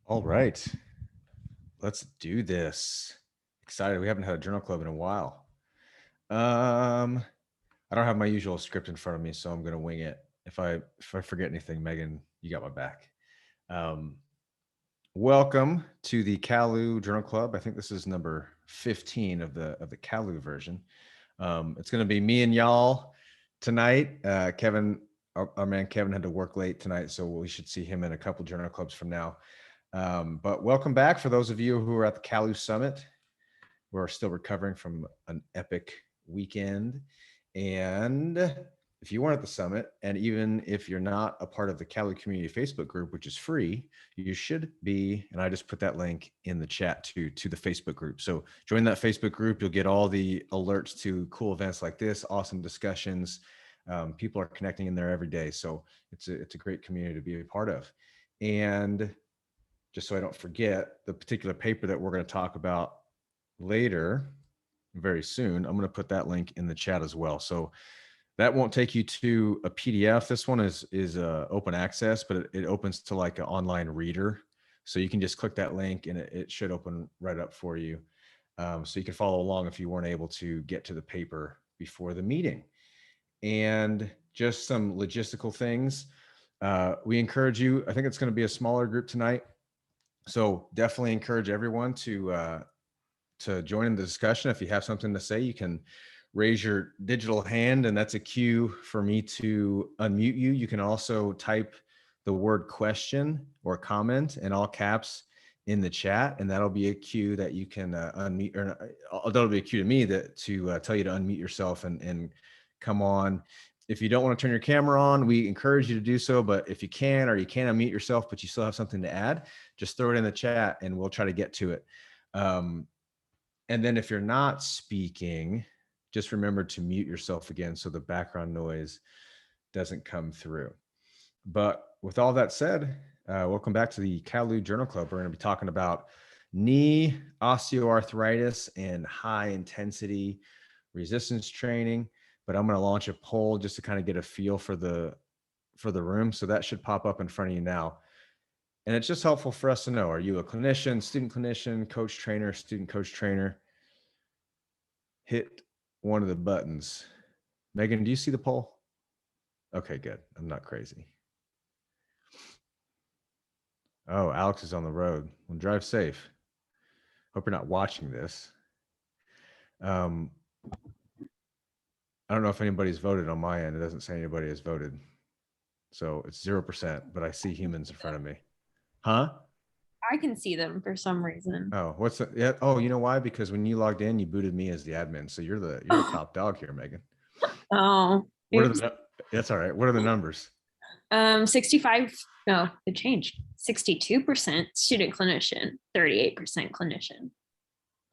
All right, let's do this. Excited. We haven't had a journal club in a while. I don't have my usual script in front of me, so I'm going to wing it. If I forget anything, Megan, you got my back. Welcome to the CALU Journal Club. I think this is number 15 of the CALU version. It's going to be me and y'all tonight. Kevin, our man Kevin, had to work late tonight, so we should see him in a couple journal clubs from now. But welcome back for those of you who are at the CALU Summit. We're still recovering from an epic weekend. And if you weren't at the summit, and even if you're not a part of the CALU community Facebook group, which is free, you should be. And I just put that link in the chat to the Facebook group. So join that Facebook group. You'll get all the alerts to cool events like this, awesome discussions. People are connecting in there every day. So it's a great community to be a part of. And just so I don't forget, the particular paper that we're going to talk about later, very soon, I'm going to put that link in the chat as well. So that won't take you to a PDF. This one is open access, but it opens to like an online reader. So you can just click that link and it should open right up for you. So you can follow along if you weren't able to get to the paper before the meeting. And just some logistical things. We encourage you, I think it's going to be a smaller group tonight. So definitely encourage everyone to join in the discussion. If you have something to say, you can raise your digital hand, and that's a cue for me to unmute you. You can also type the word question or comment in all caps in the chat, and that'll be a cue that you can unmute, or that'll be a cue to me to tell you to unmute yourself and come on. If you don't want to turn your camera on, we encourage you to do so, but if you can, or you can't unmute yourself, but you still have something to add, just throw it in the chat and we'll try to get to it. And then if you're not speaking, just remember to mute yourself again so the background noise doesn't come through. But with all that said, welcome back to the CALU Journal Club. We're going to be talking about knee osteoarthritis and high intensity resistance training. But I'm going to launch a poll just to kind of get a feel for the room. So that should pop up in front of you now. And it's just helpful for us to know, are you a clinician, student clinician, coach trainer, student coach trainer? Hit one of the buttons. Megan, do you see the poll? Okay, good. I'm not crazy. Oh, Alex is on the road. Well, drive safe. Hope you're not watching this. I don't know if anybody's voted on my end. It doesn't say anybody has voted. So it's 0%, but I see humans in front of me. Huh? I can see them for some reason. Oh, what's that? Yeah. Oh, you know why? Because when you logged in, you booted me as the admin. So you're the top dog here, Megan. Oh, What are the, that's all right. What are the numbers? 65. No, it changed. 62% student clinician, 38% clinician.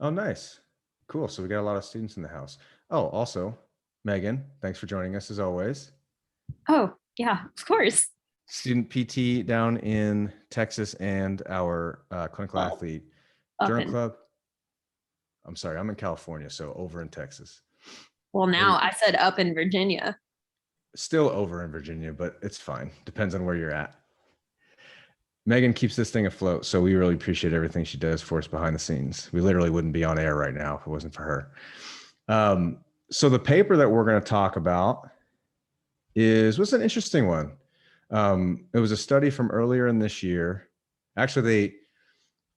Oh, nice. Cool. So we got a lot of students in the house. Oh, also, Megan, thanks for joining us as always. Oh, yeah, of course. Student PT down in Texas and our clinical athlete journal club. I'm sorry, I'm in California, so over in Texas. Well, now I said up in Virginia. Still over in Virginia, but it's fine. Depends on where you're at. Megan keeps this thing afloat, so we really appreciate everything she does for us behind the scenes. We literally wouldn't be on air right now if it wasn't for her. So the paper that we're going to talk about was an interesting one. It was a study from earlier in this year. Actually,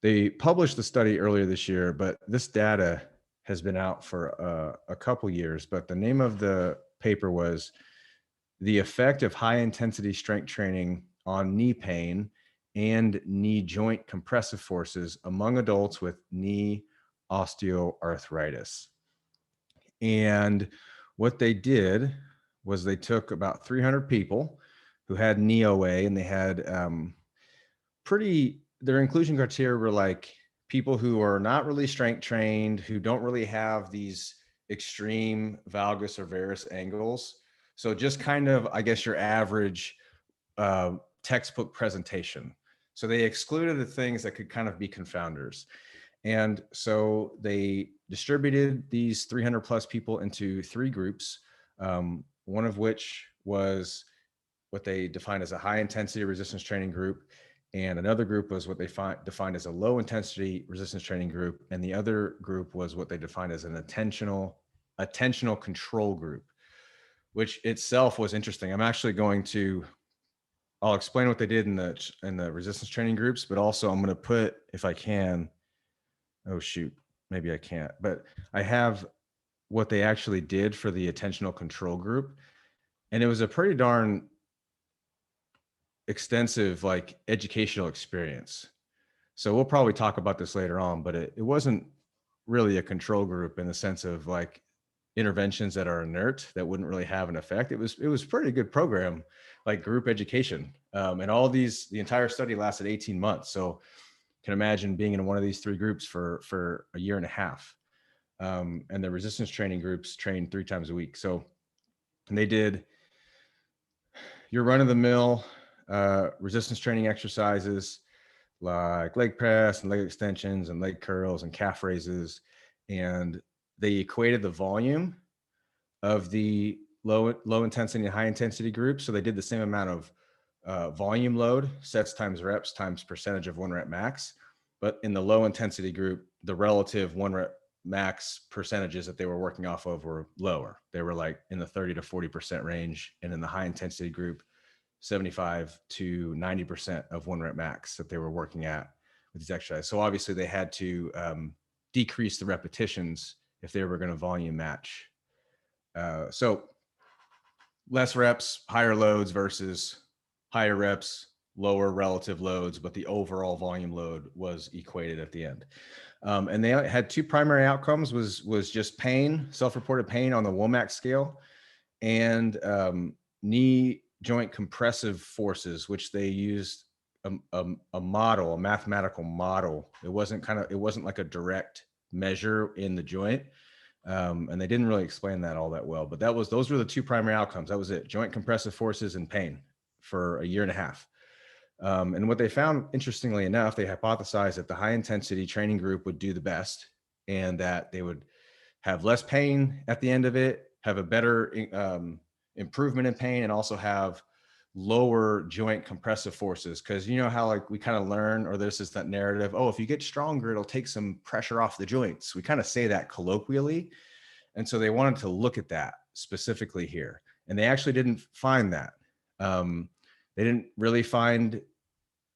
they published the study earlier this year, but this data has been out for a couple years. But the name of the paper was "The Effect of High Intensity Strength Training on Knee Pain and Knee Joint Compressive Forces Among Adults with Knee Osteoarthritis." And what they did was they took about 300 people who had knee OA, and they had their inclusion criteria were like people who are not really strength trained, who don't really have these extreme valgus or varus angles. So just kind of, I guess, your average textbook presentation. So they excluded the things that could kind of be confounders. And so they distributed these 300 plus people into 3 groups, one of which was what they defined as a high intensity resistance training group. and another group was what they defined as a low intensity resistance training group. And the other group was what they defined as an attentional control group, which itself was interesting. I'm actually I'll explain what they did in the resistance training groups, but also I'm going to put, if I can, oh shoot, maybe I can't, but I have what they actually did for the attentional control group. And it was a pretty darn extensive, like, educational experience. So we'll probably talk about this later on, but it wasn't really a control group in the sense of like interventions that are inert that wouldn't really have an effect. It was pretty good program, like group education. And the entire study lasted 18 months. So you can imagine being in one of these three groups for a year and a half. And the resistance training groups trained 3 times a week. So, and they did your run of the mill resistance training exercises like leg press and leg extensions and leg curls and calf raises. And they equated the volume of the low intensity and high intensity groups. So they did the same amount of volume load, sets times reps times percentage of 1 rep max. But in the low intensity group, the relative 1 rep max percentages that they were working off of were lower. They were like in the 30 to 40% range. And in the high intensity group, 75 to 90% of 1 rep max that they were working at with these exercises. So obviously they had to decrease the repetitions if they were going to volume match. So less reps, higher loads versus higher reps, lower relative loads, but the overall volume load was equated at the end. And they had 2 primary outcomes was just pain, self-reported pain on the WOMAC scale, and knee joint compressive forces, which they used a model, a mathematical model. It wasn't like a direct measure in the joint. And they didn't really explain that all that well, but those were the 2 primary outcomes. That was it: joint compressive forces and pain for a year and a half. And what they found, interestingly enough, they hypothesized that the high intensity training group would do the best, and that they would have less pain at the end of it, have a better improvement in pain, and also have lower joint compressive forces. Because you know how like we kind of learn, or this is that narrative, oh, if you get stronger, it'll take some pressure off the joints. We kind of say that colloquially. And so they wanted to look at that specifically here. And they actually didn't find that. They didn't really find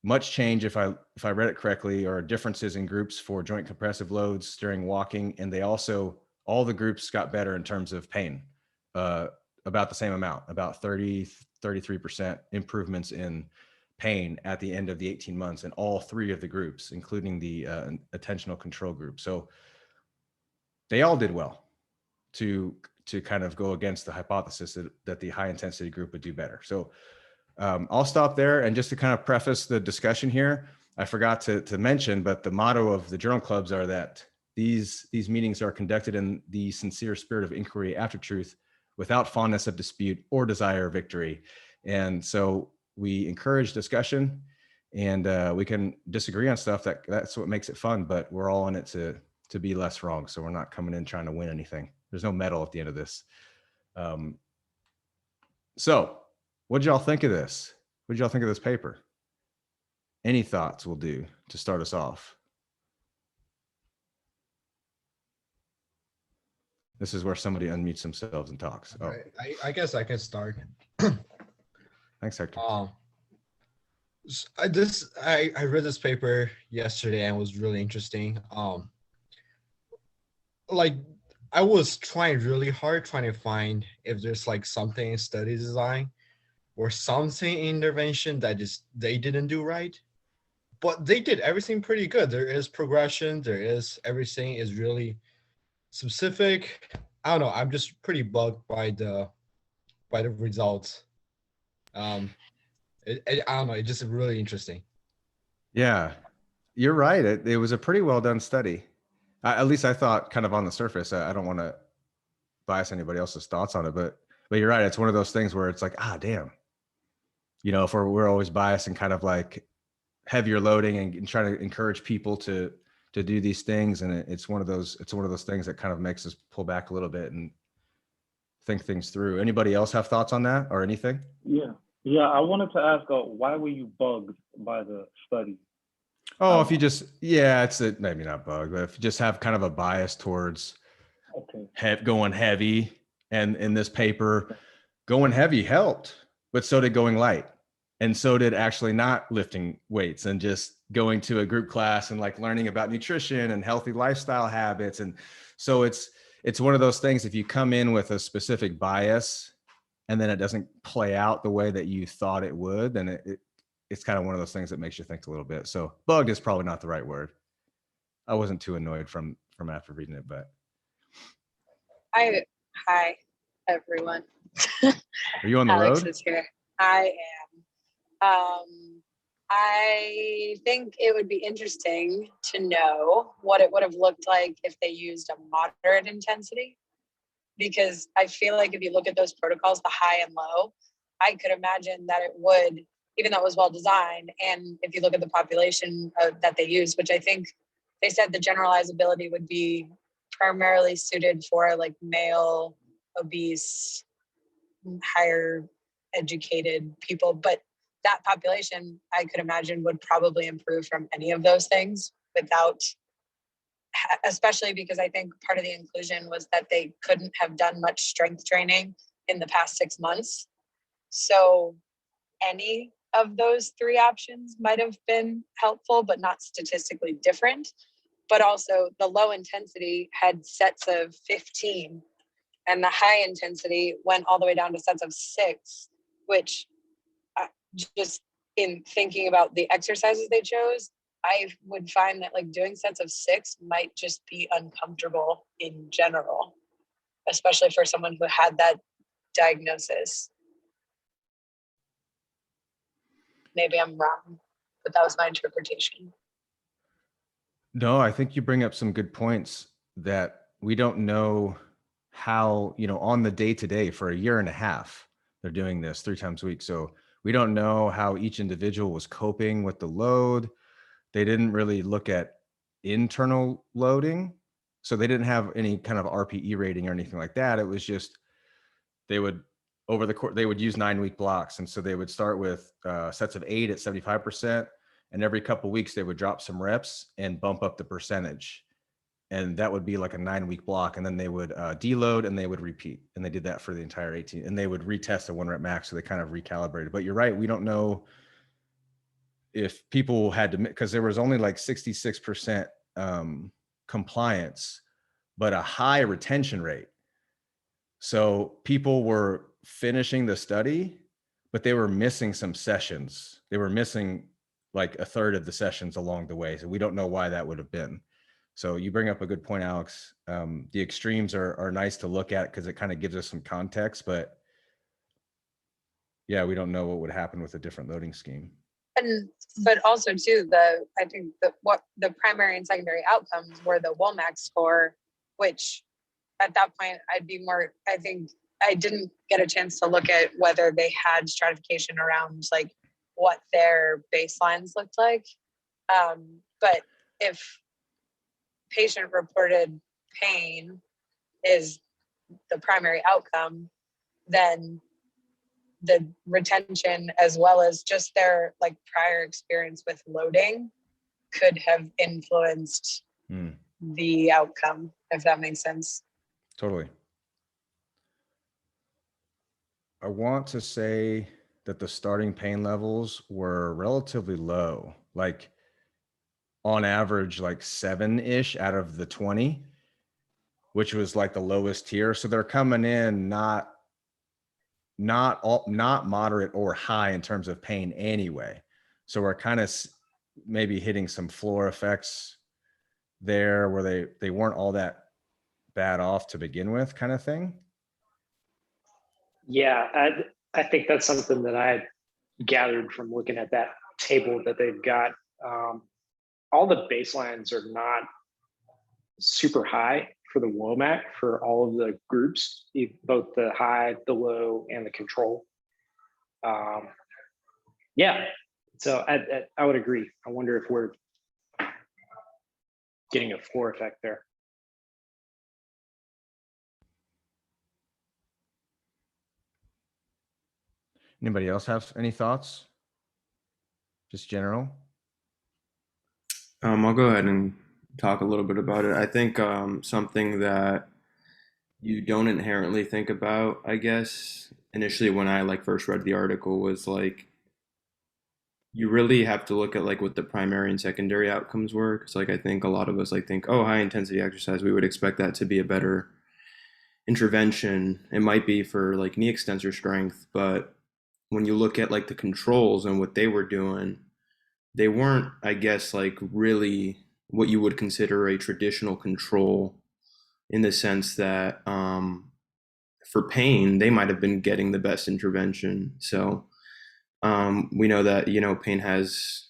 much change, if I read it correctly, or differences in groups for joint compressive loads during walking. And they also, all the groups got better in terms of pain, about the same amount, about 33% improvements in pain at the end of the 18 months in all 3 of the groups, including the attentional control group. So they all did well to kind of go against the hypothesis that the high intensity group would do better. So I'll stop there. And just to kind of preface the discussion here, I forgot to mention, but the motto of the journal clubs are that these meetings are conducted in the sincere spirit of inquiry after truth, without fondness of dispute or desire of victory. And so we encourage discussion, and we can disagree on stuff. That's what makes it fun, but we're all in it to be less wrong. So we're not coming in trying to win anything. There's no medal at the end of this. So what'd y'all think of this? What'd y'all think of this paper? Any thoughts will do to start us off. This is where somebody unmutes themselves and talks. Oh, I guess I can start. Thanks, Hector. I read this paper yesterday and it was really interesting. Like I was trying really hard trying to find if there's like something in study design or something in intervention that just they didn't do right. But they did everything pretty good. There is progression. Everything is really specific. I don't know. I'm just pretty bugged by the results. I don't know. It's just really interesting. Yeah, you're right. It was a pretty well done study. At least I thought, kind of on the surface. I don't want to bias anybody else's thoughts on it, but you're right. It's one of those things where it's like, damn. You know, if we're always biased and kind of like heavier loading and trying to encourage people to do these things, and it's one of those things that kind of makes us pull back a little bit and think things through. Anybody else have thoughts on that or anything? Yeah, Yeah, I wanted to ask, why were you bugged by the study? Oh, if you just, yeah, it's a, maybe not bug, but if you just have kind of a bias towards Okay. going heavy, and in this paper, going heavy helped, but so did going light. And so did actually not lifting weights and just going to a group class and like learning about nutrition and healthy lifestyle habits. And so it's one of those things, if you come in with a specific bias and then it doesn't play out the way that you thought it would, then it's kind of one of those things that makes you think a little bit. So bugged is probably not the right word. I wasn't too annoyed from after reading it, but. Hi, everyone. Are you on the Alex road? is here. I am. I think it would be interesting to know what it would have looked like if they used a moderate intensity, because I feel like if you look at those protocols, the high and low, I could imagine that it would, even though it was well designed, and if you look at the population that they used, which I think they said the generalizability would be primarily suited for like male, obese, higher educated people, but that population I could imagine would probably improve from any of those things without, especially because I think part of the inclusion was that they couldn't have done much strength training in the past 6 months. So any of those three options might have been helpful, but not statistically different. But also the low intensity had sets of 15 and the high intensity went all the way down to sets of 6, which just in thinking about the exercises they chose, I would find that like doing sets of 6 might just be uncomfortable in general, especially for someone who had that diagnosis. Maybe I'm wrong, but that was my interpretation. No, I think you bring up some good points that we don't know how, on the day to day for a year and a half, they're doing this 3 times a week. So we don't know how each individual was coping with the load. They didn't really look at internal loading. So they didn't have any kind of RPE rating or anything like that. It was just, they would, over the course, they would use 9-week blocks. And so they would start with sets of 8 at 75%. And every couple of weeks they would drop some reps and bump up the percentage. And that would be like a 9-week block. And then they would deload and they would repeat. And they did that for the entire 18. And they would retest a 1-rep max. So they kind of recalibrated. But you're right. We don't know if people had to, because there was only like 66% compliance, but a high retention rate. So people were finishing the study, but they were missing some sessions. They were missing like a third of the sessions along the way. So we don't know why that would have been. So you bring up a good point, Alex. The extremes are nice to look at because it kind of gives us some context, but yeah, we don't know what would happen with a different loading scheme. But also too, I think what the primary and secondary outcomes were the WOMAC score, which at that point I think I didn't get a chance to look at whether they had stratification around like what their baselines looked like. But if patient reported pain is the primary outcome, then the retention as well as just their like prior experience with loading could have influenced the outcome, if that makes sense. Totally. I want to say that the starting pain levels were relatively low, like on average, like 7-ish out of the 20, which was like the lowest tier. So they're coming in not moderate or high in terms of pain anyway. So we're kind of maybe hitting some floor effects there where they weren't all that bad off to begin with, kind of thing. Yeah, I think that's something that I gathered from looking at that table that they've got. All the baselines are not super high for the WOMAC for all of the groups, both the high, the low, and the control. Yeah, so I would agree. I wonder if we're getting a floor effect there. Anybody else have any thoughts? Just general? I'll go ahead and talk a little bit about it. I think something that you don't inherently think about, I guess, initially when I like first read the article was like you really have to look at like what the primary and secondary outcomes were. Because like I think a lot of us like think, oh, high intensity exercise, we would expect that to be a better intervention. It might be for like knee extensor strength, but when you look at like the controls and what they were doing, they weren't, I guess, like really what you would consider a traditional control in the sense that for pain, they might have been getting the best intervention. So we know that, you know, pain has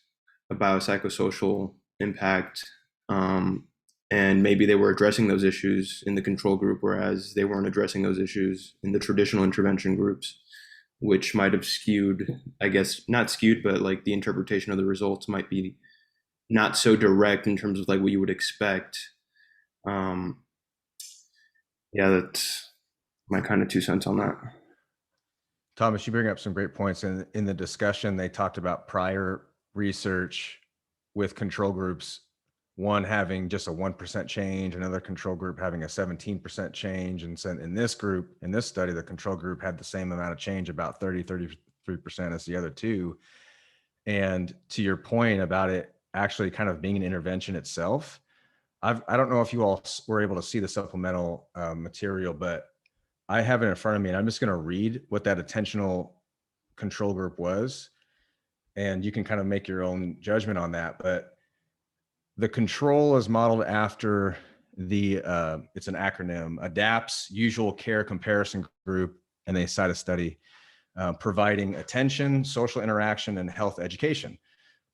a biopsychosocial impact. And maybe they were addressing those issues in the control group, whereas they weren't addressing those issues in the traditional intervention groups, which might have skewed, I guess, not skewed, but like the interpretation of the results might be not so direct in terms of like what you would expect. Yeah, that's my kind of 2 cents on that. Thomas, you bring up some great points. In the discussion, they talked about prior research with control groups, one having just a 1% change, another control group having a 17% change. And so in this group, in this study, the control group had the same amount of change, about 33% as the other two. And to your point about it actually kind of being an intervention itself, I don't know if you all were able to see the supplemental material, but I have it in front of me, and I'm just going to read what that attentional control group was, and you can kind of make your own judgment on that. But the control is modeled after the, it's an acronym, ADAPT's Usual Care Comparison Group, and they cite a study providing attention, social interaction, and health education.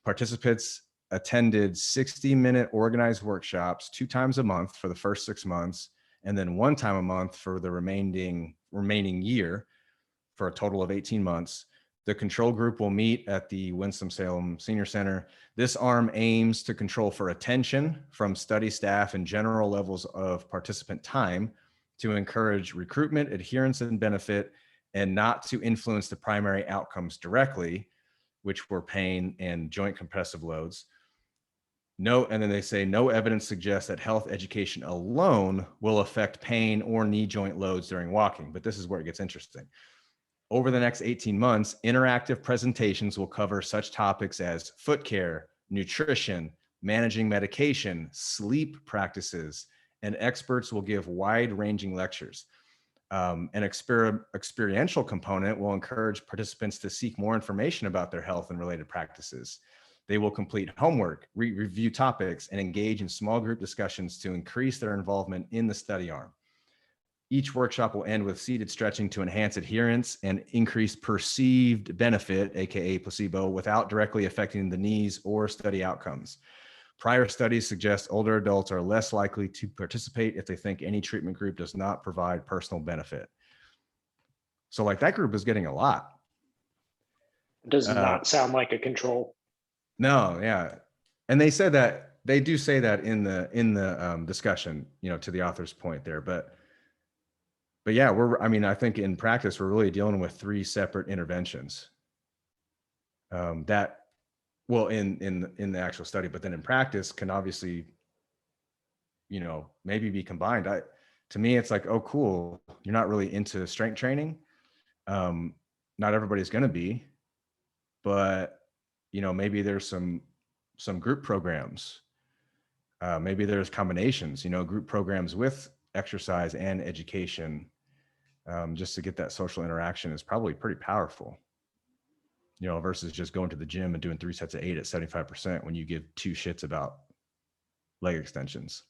Participants attended 60-minute organized workshops 2 times a month for the first 6 months, and then 1 time a month for the remaining year, for a total of 18 months. The control group will meet at the Winston-Salem Senior Center. This arm aims to control for attention from study staff and general levels of participant time to encourage recruitment, adherence, and benefit, and not to influence the primary outcomes directly, which were pain and joint compressive loads. No, and then they say no evidence suggests that health education alone will affect pain or knee joint loads during walking. But this is where it gets interesting. Over the next 18 months, interactive presentations will cover such topics as foot care, nutrition, managing medication, sleep practices, and experts will give wide-ranging lectures. An experiential component will encourage participants to seek more information about their health and related practices. They will complete homework, review topics, and engage in small group discussions to increase their involvement in the study arm. Each workshop will end with seated stretching to enhance adherence and increase perceived benefit, aka placebo, without directly affecting the knees or study outcomes. Prior studies suggest older adults are less likely to participate if they think any treatment group does not provide personal benefit. So like that group is getting a lot. Does not sound like a control. No, yeah. And they said that, they do say that in the discussion, you know, to the author's point there, but yeah, I think in practice, we're really dealing with 3 separate interventions that, well, in the actual study, but then in practice can obviously, you know, maybe be combined. To me, it's like, oh, cool. You're not really into strength training. Not everybody's going to be, but you know, maybe there's some group programs. Maybe there's combinations, you know, group programs with exercise and education, just to get that social interaction is probably pretty powerful, you know, versus just going to the gym and doing 3 sets of 8 at 75% when you give 2 shits about leg extensions.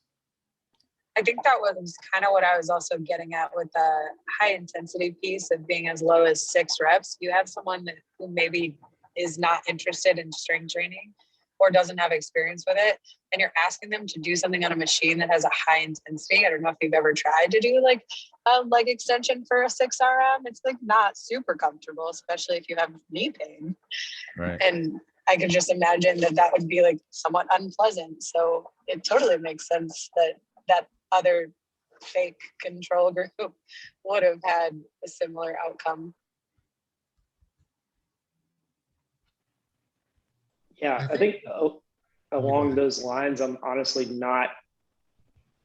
I think that was kind of what I was also getting at with the high intensity piece of being as low as 6 reps. You have someone who maybe is not interested in strength training or doesn't have experience with it, and you're asking them to do something on a machine that has a high intensity. I don't know if you've ever tried to do like a leg extension for a 6 RM. It's like not super comfortable, especially if you have knee pain. Right. And I could just imagine that would be like somewhat unpleasant. So it totally makes sense that other fake control group would have had a similar outcome. Yeah, I think along those lines, I'm honestly not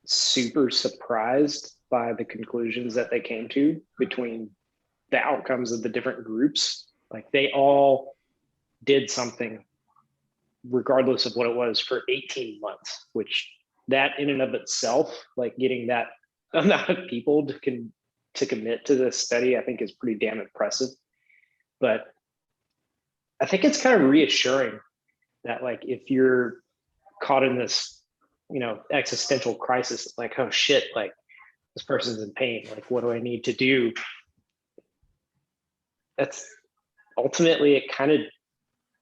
super surprised by the conclusions that they came to between the outcomes of the different groups. Like they all did something regardless of what it was for 18 months, which that in and of itself, like getting that amount of people to commit to this study, I think is pretty damn impressive. But I think it's kind of reassuring that like if you're caught in this, existential crisis, like, oh shit, like this person's in pain, like what do I need to do? That's ultimately it kind of,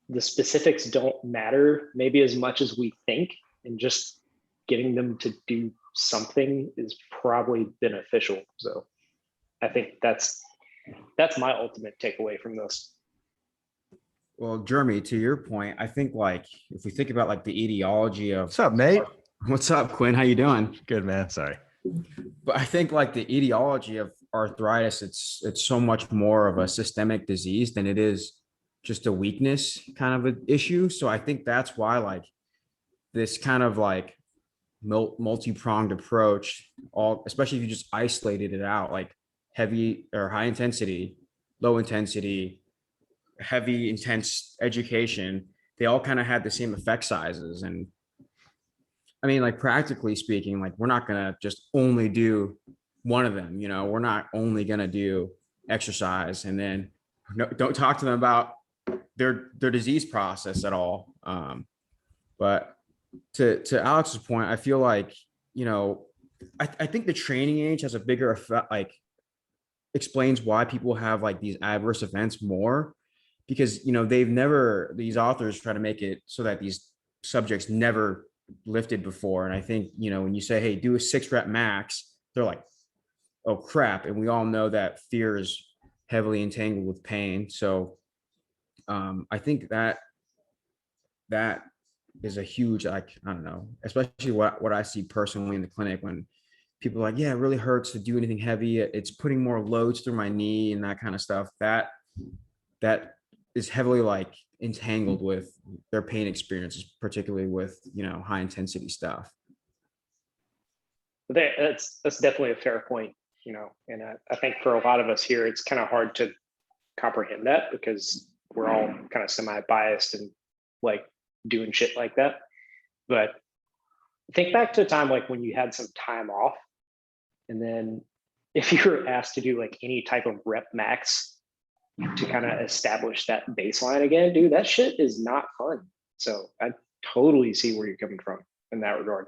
the specifics don't matter maybe as much as we think, and just getting them to do something is probably beneficial. So I think that's my ultimate takeaway from this. Well, Jeremy, to your point, I think like if we think about like the etiology of What's up, Nate? what's up, Quinn? How you doing? Good, man. Sorry. But I think like the etiology of arthritis, it's so much more of a systemic disease than it is just a weakness kind of an issue. So I think that's why like this kind of like multi-pronged approach, especially if you just isolated it out, like heavy or high intensity, low intensity, heavy intense education, they all kind of had the same effect sizes. And I mean, like practically speaking, like we're not gonna just only do one of them, we're not only gonna do exercise and then don't talk to them about their disease process at all. But to Alex's point, I feel like, I think the training age has a bigger effect, like explains why people have like these adverse events more, because, these authors try to make it so that these subjects never lifted before. And I think, when you say, hey, do a 6-rep max, they're like, oh crap. And we all know that fear is heavily entangled with pain. So I think that is a huge, like, I don't know, especially what I see personally in the clinic when people are like, yeah, it really hurts to do anything heavy. It's putting more loads through my knee and that kind of stuff. That is heavily like entangled with their pain experiences, particularly with, high intensity stuff. That's definitely a fair point, and I think for a lot of us here, it's kind of hard to comprehend that because we're all kind of semi-biased and like doing shit like that. But think back to a time like when you had some time off, and then if you were asked to do like any type of rep max to kind of establish that baseline again, dude, that shit is not fun. So I totally see where you're coming from in that regard.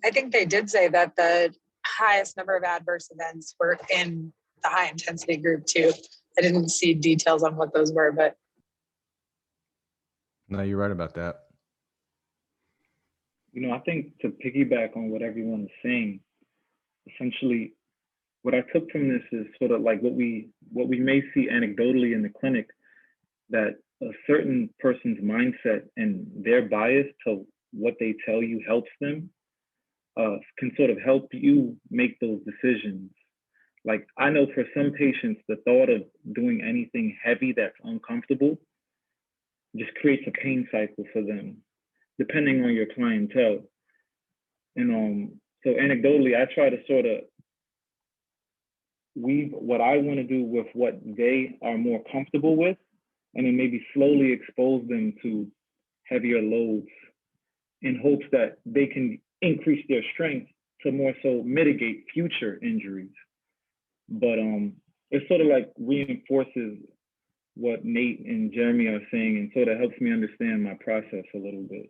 I think they did say that the highest number of adverse events were in the high intensity group too. I didn't see details on what those were, but No, you're right about that. I think to piggyback on what everyone is saying, essentially what I took from this is sort of like what we may see anecdotally in the clinic, that a certain person's mindset and their bias to what they tell you helps them can sort of help you make those decisions. Like I know for some patients, the thought of doing anything heavy that's uncomfortable just creates a pain cycle for them, depending on your clientele. And so anecdotally, I try to sort of weave what I want to do with what they are more comfortable with, and then maybe slowly expose them to heavier loads in hopes that they can increase their strength to more so mitigate future injuries. But it sort of like reinforces what Nate and Jeremy are saying and sort of helps me understand my process a little bit.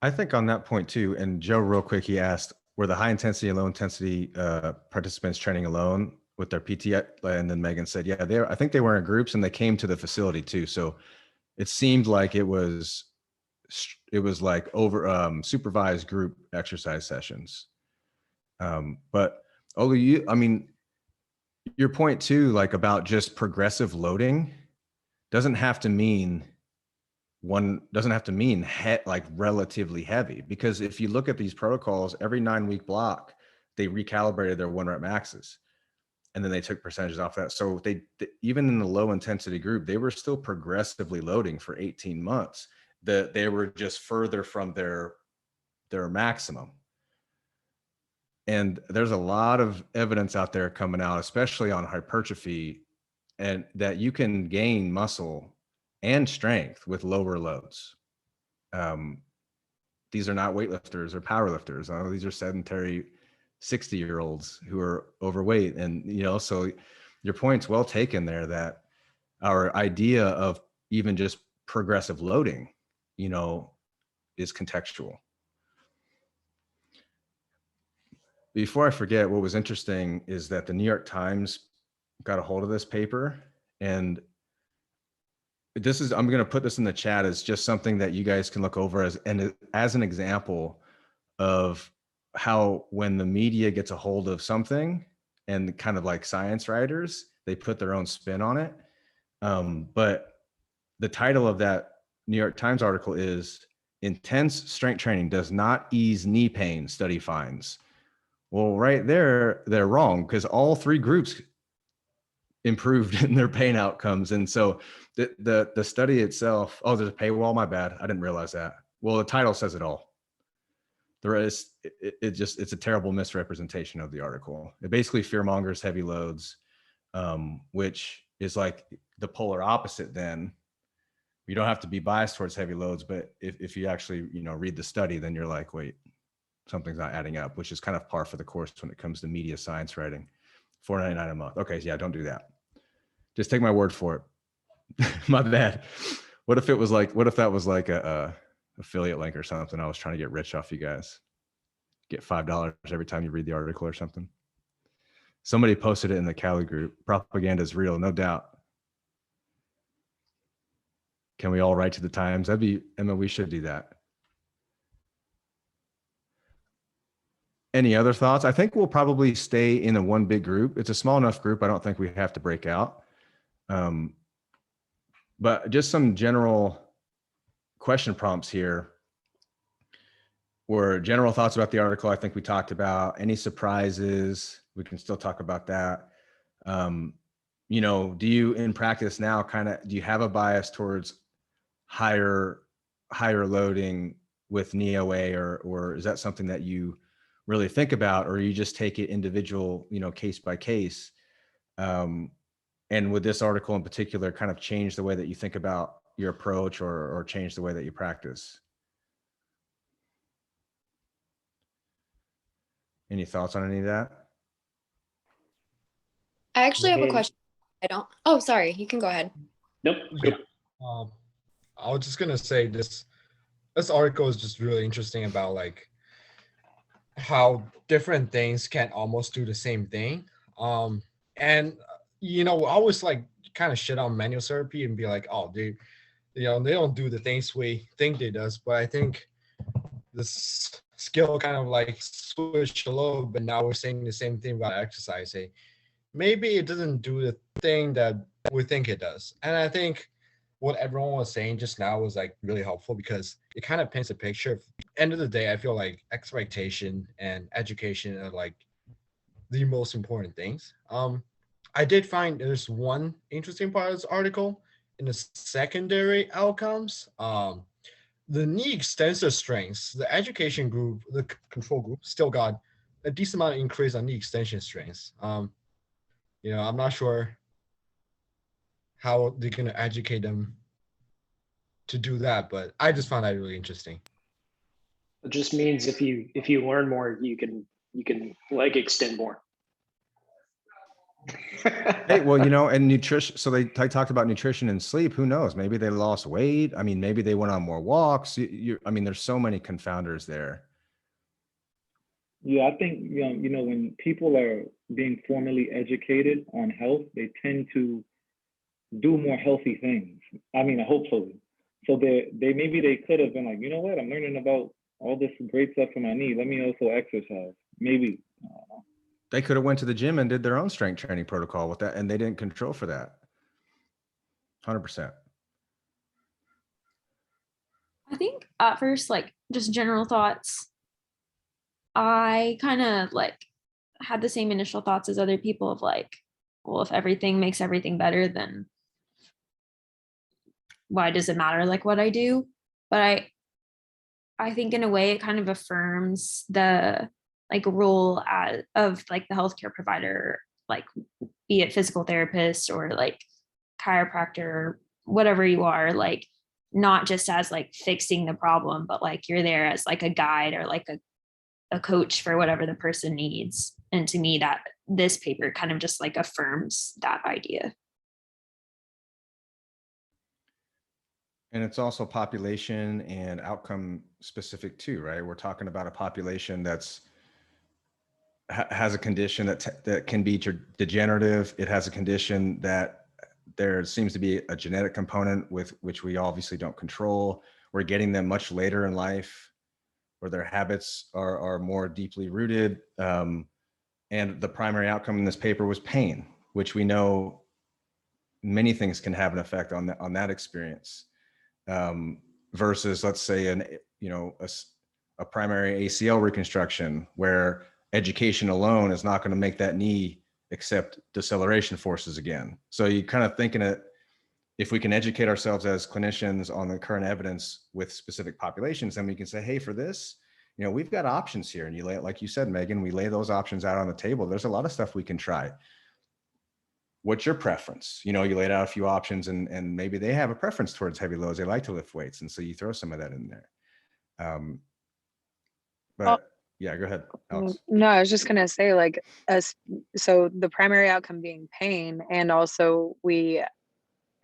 I think on that point too, and Joe, real quick, he asked, were the high intensity and low intensity participants training alone with their PT? And then Megan said, yeah, I think they were in groups and they came to the facility too. So it seemed like it was like over supervised group exercise sessions. But Olu, I mean, your point too, like about just progressive loading doesn't have to mean like relatively heavy, because if you look at these protocols, every 9-week block, they recalibrated their 1-rep maxes. and then they took percentages off that. So even in the low intensity group, they were still progressively loading for 18 months. They were just further from their maximum. And there's a lot of evidence out there coming out, especially on hypertrophy, and that you can gain muscle and strength with lower loads. These are not weightlifters or powerlifters. These are sedentary 60-year-olds who are overweight. And, so your point's well taken there, that our idea of even just progressive loading, is contextual. Before I forget, what was interesting is that the New York Times got a hold of this paper, and I'm going to put this in the chat as just something that you guys can look over as an example of how, when the media gets a hold of something and kind of like science writers, they put their own spin on it. But the title of that New York Times article is "Intense Strength Training Does Not Ease Knee Pain, Study Finds." Well, right there, they're wrong, because all three groups improved in their pain outcomes. And so the study itself, there's a paywall, my bad. I didn't realize that. Well, the title says it all. The rest, it's a terrible misrepresentation of the article. It basically fearmongers heavy loads, which is like the polar opposite then. You don't have to be biased towards heavy loads, but if you actually, read the study, then you're like, wait, something's not adding up, which is kind of par for the course when it comes to media science writing. $4.99 a month. Okay, yeah, don't do that. Just take my word for it. My bad. What if that was like a affiliate link or something? I was trying to get rich off you guys. Get $5 every time you read the article or something. Somebody posted it in the CALU group. Propaganda is real, no doubt. Can we all write to the Times? Emma, we should do that. Any other thoughts? I think we'll probably stay in a one big group. It's a small enough group. I don't think we have to break out. But just some general question prompts here were general thoughts about the article. I think we talked about. Any surprises? We can still talk about that. Do you in practice now do you have a bias towards higher loading with knee OA, or is that something that you really think about, or you just take it individual, case by case? And would this article in particular kind of change the way that you think about your approach, or change the way that you practice? Any thoughts on any of that? I actually have a question. Oh, sorry. You can go ahead. Nope. Yeah. I was just gonna say this article is just really interesting about like how different things can almost do the same thing. And I always like kind of shit on manual therapy and be like, oh, they don't do the things we think they does. But I think this skill kind of like switched a little, but now we're saying the same thing about exercising. Maybe it doesn't do the thing that we think it does. And I think what everyone was saying just now was like really helpful, because it kind of paints a picture of, end of the day, I feel like expectation and education are like the most important things. I did find there's one interesting part of this article in the secondary outcomes. The knee extensor strengths, the education group, the control group still got a decent amount of increase on knee extension strengths. I'm not sure how they're going to educate them to do that, but I just found that really interesting. It just means if you learn more, you can like extend more. Hey, well, and nutrition. So they talked about nutrition and sleep. Who knows? Maybe they lost weight. I mean, maybe they went on more walks. There's so many confounders there. Yeah, I think when people are being formally educated on health, they tend to do more healthy things. Hopefully. So they could have been like, you know what? I'm learning about all this great stuff for my knee. Let me also exercise. Maybe. I don't know. They could have went to the gym and did their own strength training protocol with that, and they didn't control for that. 100%. I think at first, like just general thoughts, I kind of like had the same initial thoughts as other people of like, well, if everything makes everything better, then why does it matter like what I do? But I think in a way it kind of affirms the like role of like the healthcare provider, like be it physical therapist or like chiropractor or whatever you are, like not just as like fixing the problem, but like you're there as like a guide or like a coach for whatever the person needs. And to me, that this paper kind of just like affirms that idea. And it's also population and outcome specific too, right? We're talking about a population that's has a condition that can be degenerative. It has a condition that there seems to be a genetic component with which we obviously don't control. We're getting them much later in life, where their habits are more deeply rooted. And the primary outcome in this paper was pain, which we know many things can have an effect on that experience. Versus, let's say, a primary ACL reconstruction, where education alone is not going to make that knee accept deceleration forces again. So you kind of thinking it, if we can educate ourselves as clinicians on the current evidence with specific populations, then we can say, hey, for this, we've got options here. And you lay, like you said, Megan, we lay those options out on the table. There's a lot of stuff we can try. What's your preference? You laid out a few options, and maybe they have a preference towards heavy loads. They like to lift weights. And so you throw some of that in there. But yeah, go ahead, Alex. No, I was just gonna say, like, so the primary outcome being pain, and also we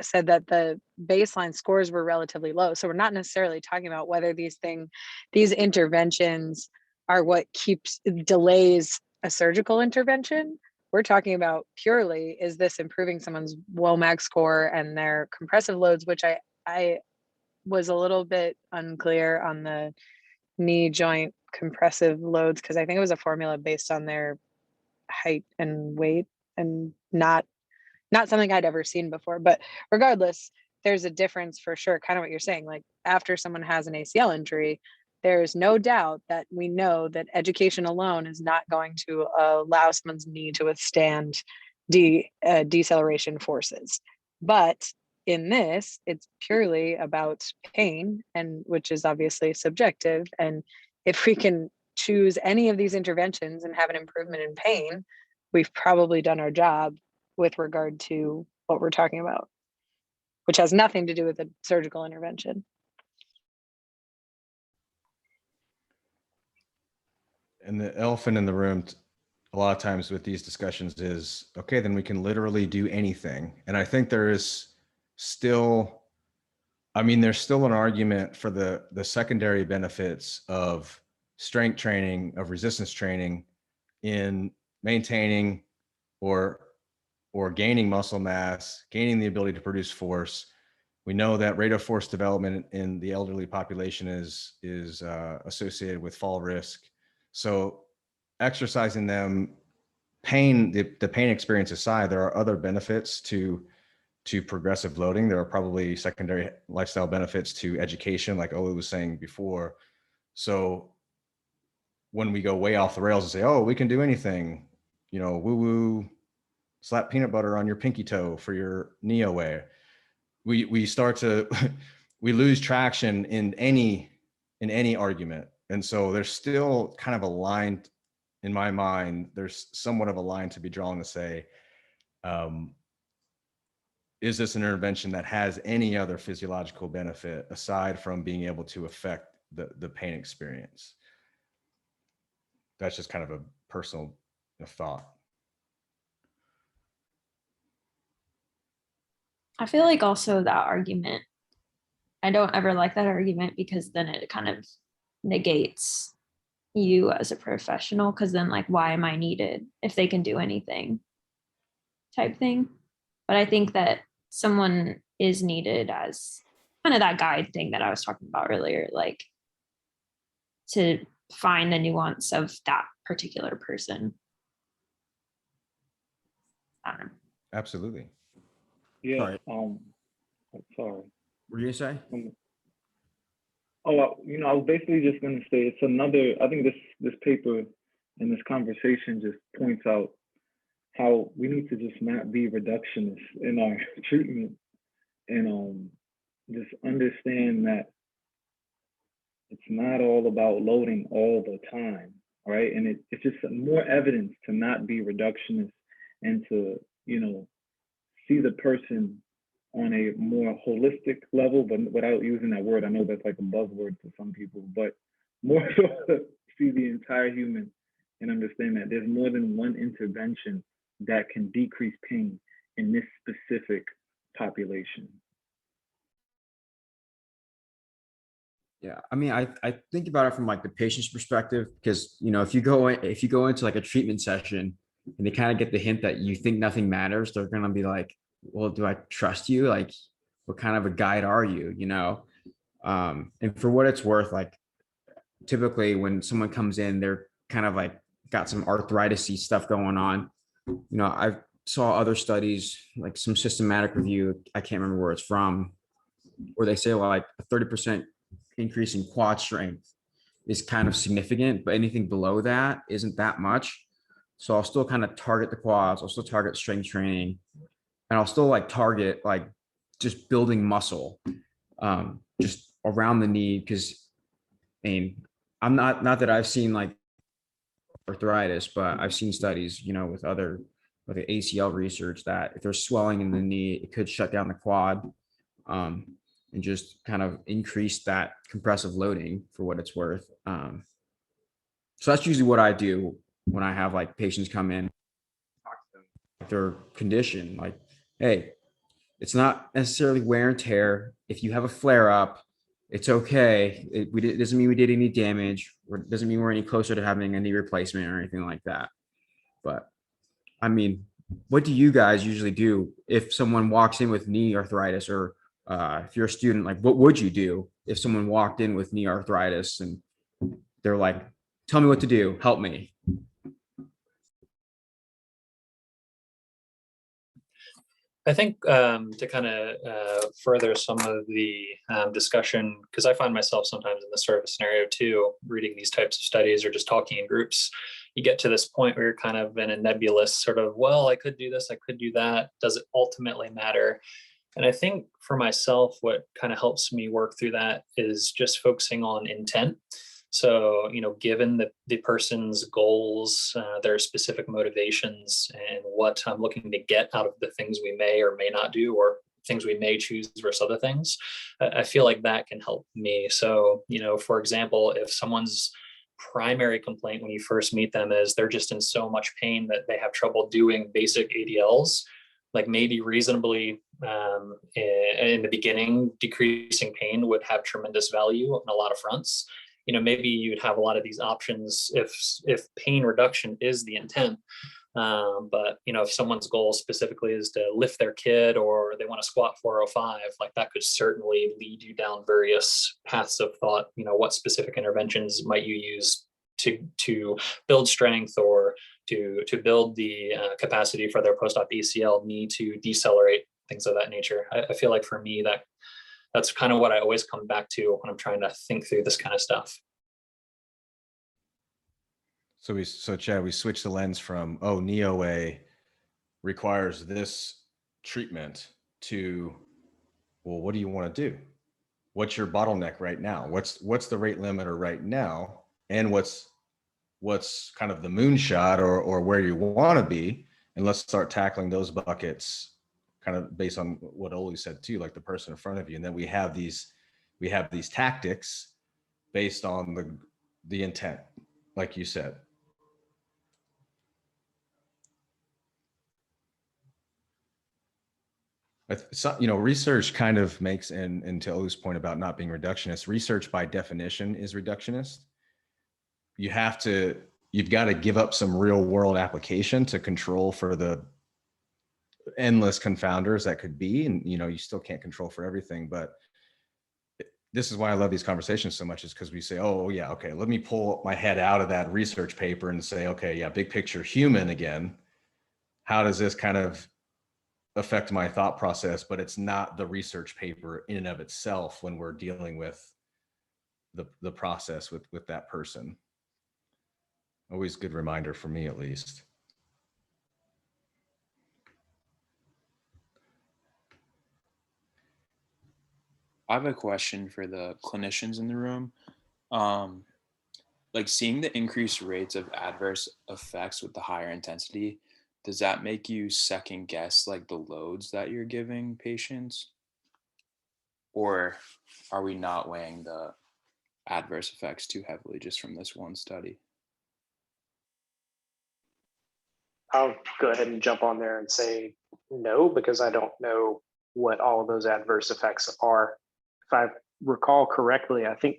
said that the baseline scores were relatively low. So we're not necessarily talking about whether these interventions are what delays a surgical intervention. We're talking about purely, is this improving someone's WOMAC score and their compressive loads, which I was a little bit unclear on the knee joint compressive loads, because I think it was a formula based on their height and weight, and not something I'd ever seen before. But regardless, there's a difference for sure. Kind of what you're saying, like after someone has an ACL injury, there's no doubt that we know that education alone is not going to allow someone's knee to withstand deceleration forces. But in this, it's purely about pain, and which is obviously subjective. And if we can choose any of these interventions and have an improvement in pain, we've probably done our job with regard to what we're talking about, which has nothing to do with a surgical intervention. And the elephant in the room a lot of times with these discussions is, okay, then we can literally do anything. And I think there's still an argument for the secondary benefits of strength training, of resistance training in maintaining or gaining muscle mass, gaining the ability to produce force. We know that rate of force development in the elderly population is associated with fall risk. So exercising them, the pain experience aside, there are other benefits to progressive loading. There are probably secondary lifestyle benefits to education, like Olu was saying before. So when we go way off the rails and say, oh, we can do anything, woo-woo, slap peanut butter on your pinky toe for your knee away, we start to we lose traction in any argument. And so there's still kind of a line in my mind, there's somewhat of a line to be drawn to say, is this an intervention that has any other physiological benefit aside from being able to affect the pain experience? That's just kind of a personal thought. I feel like also that argument, I don't ever like that argument, because then it kind of negates you as a professional, because then like, why am I needed if they can do anything type thing. But I think that someone is needed as kind of that guide thing that I was talking about earlier, like to find the nuance of that particular person. I don't know. Absolutely. Yeah. Sorry. Sorry. What do you say? I was basically just going to say it's another. I think this paper and this conversation just points out how we need to just not be reductionist in our treatment, and just understand that it's not all about loading all the time, right? And it's just more evidence to not be reductionist and to, see the person on a more holistic level, but without using that word. I know that's like a buzzword to some people, but more so to see the entire human and understand that there's more than one intervention that can decrease pain in this specific population. Yeah, I mean, I think about it from like the patient's perspective, because if you go into like a treatment session and they kind of get the hint that you think nothing matters, they're gonna be like, well, do I trust you? Like, what kind of a guide are you? And for what it's worth, like typically when someone comes in, they're kind of like got some arthritis-y stuff going on. I saw other studies, like some systematic review, I can't remember where it's from, where they say like a 30% increase in quad strength is kind of significant, but anything below that isn't that much. So I'll still kind of target the quads, I'll still target strength training, and I'll still like target like just building muscle just around the knee. Because I mean, I'm not that I've seen like arthritis, but I've seen studies, with other with the ACL research, that if there's swelling in the knee, it could shut down the quad, and just kind of increase that compressive loading for what it's worth. So that's usually what I do when I have like patients come in, talk to them, their condition, like, hey, it's not necessarily wear and tear. If you have a flare up, it's okay. It doesn't mean we did any damage, or it doesn't mean we're any closer to having a knee replacement or anything like that. But I mean, what do you guys usually do if someone walks in with knee arthritis, or if you're a student, like what would you do if someone walked in with knee arthritis and they're like, tell me what to do, help me? I think to kind of further some of the discussion, because I find myself sometimes in this sort of a scenario too, reading these types of studies or just talking in groups, you get to this point where you're kind of in a nebulous sort of, well, I could do this, I could do that. Does it ultimately matter? And I think for myself, what kind of helps me work through that is just focusing on intent. So, given the person's goals, their specific motivations, and what I'm looking to get out of the things we may or may not do, or things we may choose versus other things, I feel like that can help me. So, for example, if someone's primary complaint when you first meet them is they're just in so much pain that they have trouble doing basic ADLs, like maybe reasonably in the beginning, decreasing pain would have tremendous value on a lot of fronts. Maybe you'd have a lot of these options if pain reduction is the intent. But if someone's goal specifically is to lift their kid, or they want to squat 405, like that could certainly lead you down various paths of thought. What specific interventions might you use to build strength, or to build the capacity for their post-op ACL knee to decelerate, things of that nature. I feel like for me, that's kind of what I always come back to when I'm trying to think through this kind of stuff. So Chad, we switched the lens from, knee OA requires this treatment to, well, what do you want to do? What's your bottleneck right now? What's the rate limiter right now? And what's kind of the moonshot, or where you want to be? And let's start tackling those buckets kind of based on what Oli said too, like the person in front of you. And then we have these tactics based on the intent, like you said. So, research kind of makes, and to Oli's point about not being reductionist, research by definition is reductionist. You've got to give up some real world application to control for the endless confounders that could be. And, you still can't control for everything, but this is why I love these conversations so much, is because we say, oh yeah, okay, let me pull my head out of that research paper and say, okay, yeah, big picture human again. How does this kind of affect my thought process? But it's not the research paper in and of itself when we're dealing with the process with that person. Always good reminder for me, at least. I have a question for the clinicians in the room. Um, like seeing the increased rates of adverse effects with the higher intensity, does that make you second guess like the loads that you're giving patients? Or are we not weighing the adverse effects too heavily just from this one study? I'll go ahead and jump on there and say no, because I don't know what all of those adverse effects are. If I recall correctly, I think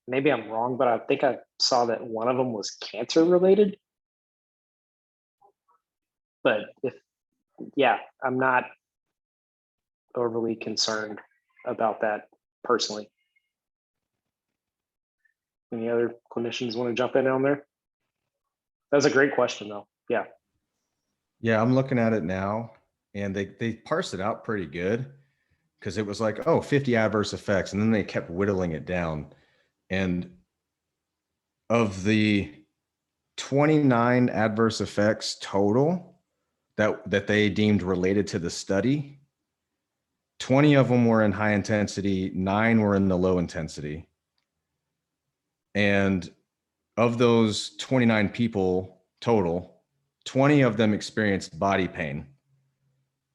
maybe I'm wrong, but I think I saw that one of them was cancer related. But yeah, I'm not overly concerned about that personally. Any other clinicians want to jump in on there? That's a great question though. Yeah. Yeah, I'm looking at it now, and they parsed it out pretty good, because it was like, oh, 50 adverse effects, and then they kept whittling it down. And of the 29 adverse effects total that they deemed related to the study, 20 of them were in high intensity, 9 were in the low intensity. And of those 29 people total, 20 of them experienced body pain,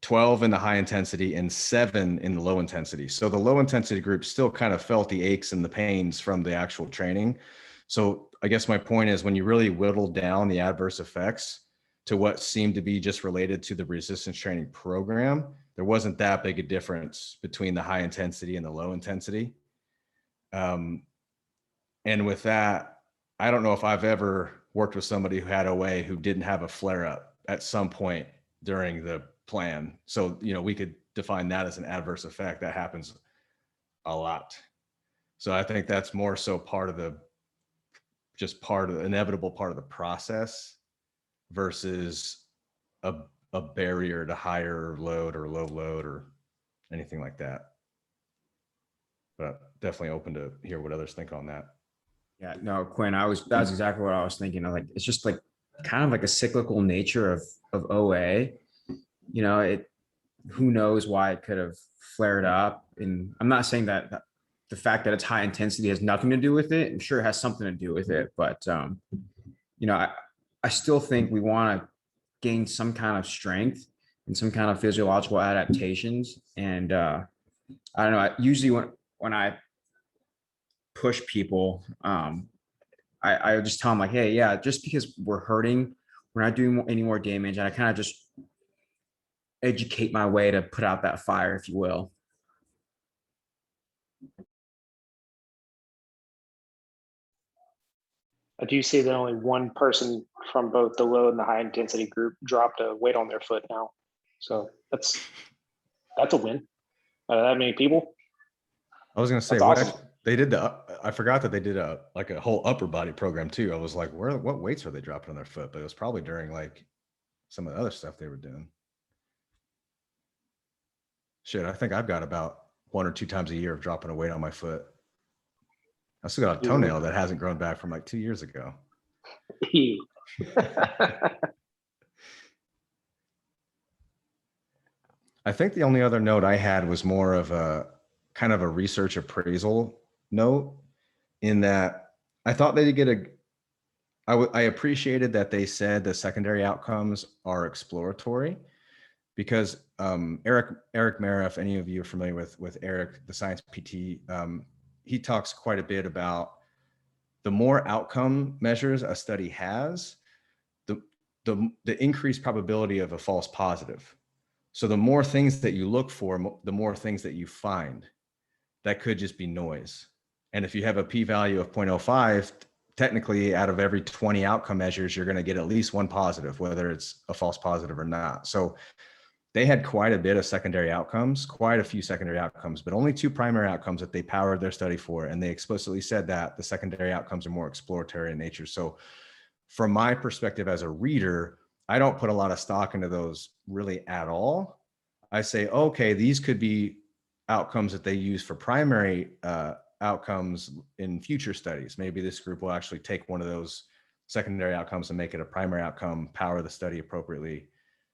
12 in the high intensity and 7 in the low intensity. So the low intensity group still kind of felt the aches and the pains from the actual training. So I guess my point is, when you really whittle down the adverse effects to what seemed to be just related to the resistance training program, there wasn't that big a difference between the high intensity and the low intensity. And with that, I don't know if I've ever worked with somebody who had OA who didn't have a flare up at some point during the plan. So, we could define that as an adverse effect. That happens a lot. So I think that's more so part of the inevitable part of the process versus a barrier to higher load or low load or anything like that. But definitely open to hear what others think on that. Yeah, no, Quinn, that's exactly what I was thinking. Like, it's just like kind of like a cyclical nature of OA. Who knows why it could have flared up. And I'm not saying that the fact that it's high intensity has nothing to do with it. I'm sure it has something to do with it, but I still think we want to gain some kind of strength and some kind of physiological adaptations. And I don't know. Usually when I push people, I just tell them like, hey, yeah, just because we're hurting, we're not doing any more damage. And I kind of just educate my way to put out that fire, if you will. I do see that only one person from both the low and the high intensity group dropped a weight on their foot now. So that's a win. That many people. I was going to say, awesome. I forgot that they did a whole upper body program too. I was like, what weights are they dropping on their foot? But it was probably during like some of the other stuff they were doing. Shit, I think I've got about 1 or 2 times a year of dropping a weight on my foot. I still got a toenail that hasn't grown back from like 2 years ago. I think the only other note I had was more of a kind of a research appraisal note, in that I thought they did get I appreciated that they said the secondary outcomes are exploratory, because Eric Mara, if any of you are familiar with Eric, the science PT, he talks quite a bit about the more outcome measures a study has, the increased probability of a false positive. So the more things that you look for, the more things that you find. That could just be noise. And if you have a p-value of 0.05, technically out of every 20 outcome measures, you're going to get at least one positive, whether it's a false positive or not. So they had quite a bit of secondary outcomes, quite a few secondary outcomes, but only 2 primary outcomes that they powered their study for. And they explicitly said that the secondary outcomes are more exploratory in nature. So from my perspective as a reader, I don't put a lot of stock into those really at all. I say, okay, these could be outcomes that they use for primary outcomes in future studies. Maybe this group will actually take one of those secondary outcomes and make it a primary outcome, power the study appropriately,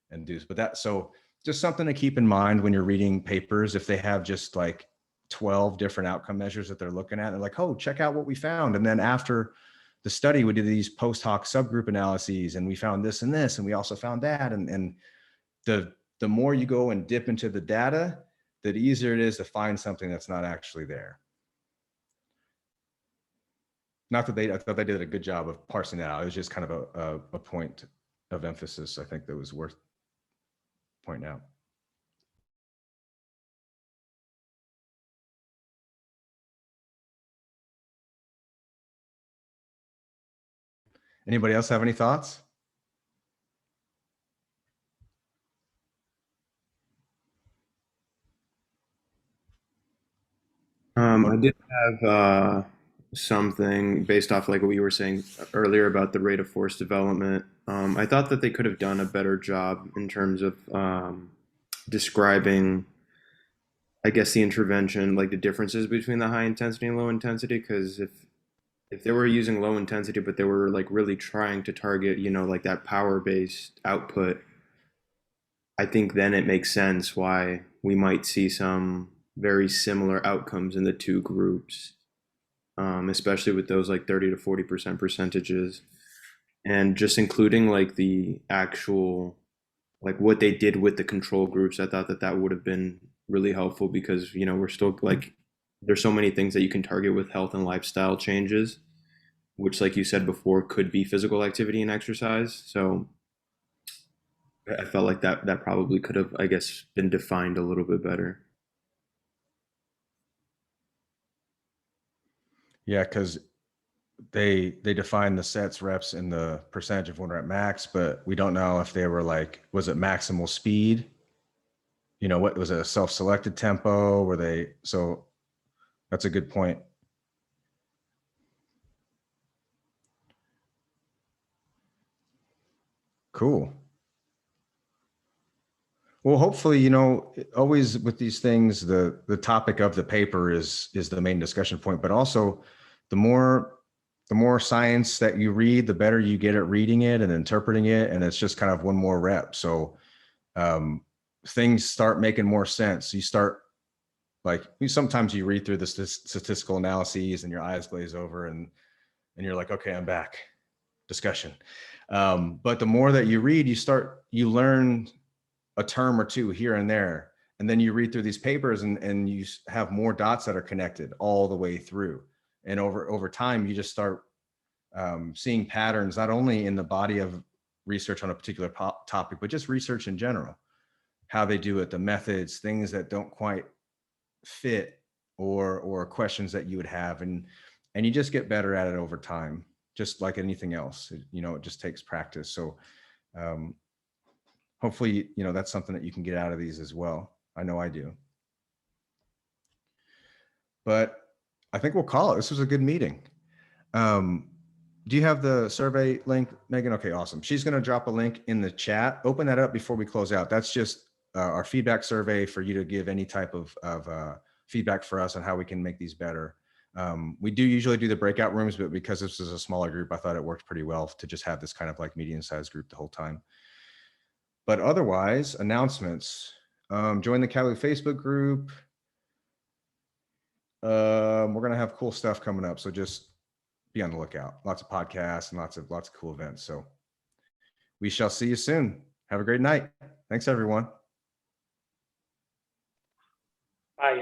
and do. But that, so just something to keep in mind when you're reading papers. If they have just like 12 different outcome measures that they're looking at, they're like, oh, check out what we found. And then after the study, we did these post hoc subgroup analyses, and we found this and this, and we also found that. And the more you go and dip into the data, the easier it is to find something that's not actually there. Not that I thought they did a good job of parsing that out. It was just kind of a point of emphasis, I think, that was worth pointing out. Anybody else have any thoughts? I did have something based off like what you were saying earlier about the rate of force development. I thought that they could have done a better job in terms of describing, I guess, the intervention, like the differences between the high intensity and low intensity. Because if they were using low intensity, but they were like really trying to target, you know, like that power based output, I think then it makes sense why we might see some very similar outcomes in the two groups, especially with those like 30 to 40% percentages. And just including like the actual, like what they did with the control groups, I thought that that would have been really helpful because, you know, we're still like, there's so many things that you can target with health and lifestyle changes, which, like you said before, could be physical activity and exercise. So I felt like that probably could have, I guess, been defined a little bit better. Yeah, because they define the sets, reps, and the percentage of when we're at max, but we don't know if they were like, was it maximal speed? You know, what was it, a self-selected tempo? Were they, so that's a good point. Cool. Well, hopefully, you know, always with these things, the topic of the paper is the main discussion point, but also the more science that you read, the better you get at reading it and interpreting it. And it's just kind of one more rep. So things start making more sense. You start like, sometimes you read through the statistical analyses and your eyes glaze over and you're like, okay, I'm back. Discussion. But the more that you read, you learn a term or two here and there. And then you read through these papers and you have more dots that are connected all the way through. And over time, you just start seeing patterns, not only in the body of research on a particular topic, but just research in general, how they do it, the methods, things that don't quite fit or questions that you would have. And you just get better at it over time, just like anything else. You know, it just takes practice. So hopefully, you know, that's something that you can get out of these as well. I know I do. But I think we'll call it. This was a good meeting. Do you have the survey link, Megan? Okay, awesome. She's going to drop a link in the chat. Open that up before we close out. That's just our feedback survey for you to give any type of feedback for us on how we can make these better. We do usually do the breakout rooms, but because this is a smaller group, I thought it worked pretty well to just have this kind of like medium-sized group the whole time. But otherwise, announcements. Join the CALU Facebook group. We're going to have cool stuff coming up, so just be on the lookout. Lots of podcasts and lots of cool events. So we shall see you soon. Have a great night. Thanks, everyone. Bye.